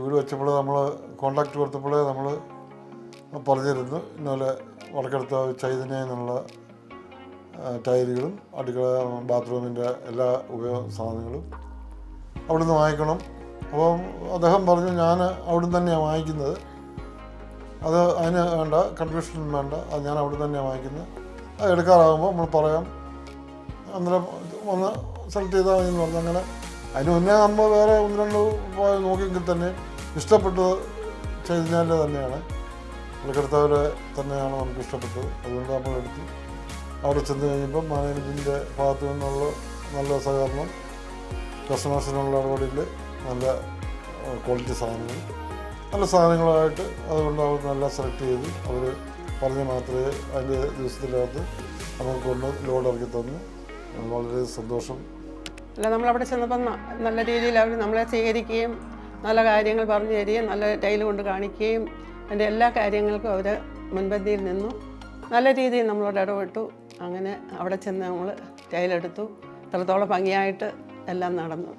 വീട് വെച്ചപ്പോൾ നമ്മൾ കോൺട്രാക്റ്റ് കൊടുത്തപ്പോൾ നമ്മൾ പറഞ്ഞിരുന്നു ഇന്നലെ വടക്കെടുത്താവ് ചൈതന്യ എന്നുള്ള ടൈലുകളും അടുക്കള ബാത്റൂമിൻ്റെ എല്ലാ ഉപയോഗ സാധനങ്ങളും അവിടുന്ന് വാങ്ങിക്കണം. അപ്പം അദ്ദേഹം പറഞ്ഞു ഞാൻ അവിടുന്ന് തന്നെയാണ് വാങ്ങിക്കുന്നത്, അതിന് വേണ്ട കൺഫ്യൂഷൻ വേണ്ട, അത് ഞാൻ അവിടെ തന്നെയാണ് വാങ്ങിക്കുന്നത്, അത് എടുക്കാറാകുമ്പോൾ നമ്മൾ പറയാം, അന്നേരം ഒന്ന് സെലക്ട് ചെയ്താൽ മതി എന്ന് പറഞ്ഞു. അങ്ങനെ അതിന് മുന്നേ നമ്മൾ വേറെ ഒന്ന് രണ്ട് പോയി നോക്കിയെങ്കിൽ തന്നെ ഇഷ്ടപ്പെട്ടത് ചൈതന്യൻ്റെ തന്നെയാണ്, വടക്കെടുത്താവിലെ തന്നെയാണ് നമുക്ക് ഇഷ്ടപ്പെട്ടത്. അതുകൊണ്ട് നമ്മൾ എടുത്തു. അവിടെ ചെന്ന് കഴിഞ്ഞപ്പോൾ മാനേജ്മെൻറ്റിൻ്റെ ഭാഗത്തു നിന്നുള്ള നല്ല സഹകരണം, കസ്റ്റമേഴ്സിനുള്ള ഇടപെടലിൽ നല്ല ക്വാളിറ്റി സാധനങ്ങൾ, നല്ല സാധനങ്ങളായിട്ട് അതുകൊണ്ട് അവർ നല്ല സെലക്ട് ചെയ്ത് അവർ പറഞ്ഞ് മാത്രമേ അതിൻ്റെ ദിവസത്തിനകത്ത് നമുക്ക് കൊണ്ട് ലോഡ് ഇറക്കി തന്നു. വളരെ സന്തോഷം. അല്ല, നമ്മളവിടെ ചെന്നപ്പം നല്ല രീതിയിൽ അവർ നമ്മളെ സ്വീകരിക്കുകയും നല്ല കാര്യങ്ങൾ പറഞ്ഞു തരികയും നല്ല ടൈൽ കൊണ്ട് കാണിക്കുകയും അതിൻ്റെ എല്ലാ കാര്യങ്ങൾക്കും അവർ മുൻപന്തിയിൽ നിന്നു. നല്ല രീതിയിൽ നമ്മളോട് ഇടപെട്ടു. അങ്ങനെ അവിടെ ചെന്ന് നമ്മൾ ടൈലെടുത്തു. ഇത്രത്തോളം ഭംഗിയായിട്ട് എല്ലാം നടന്നു.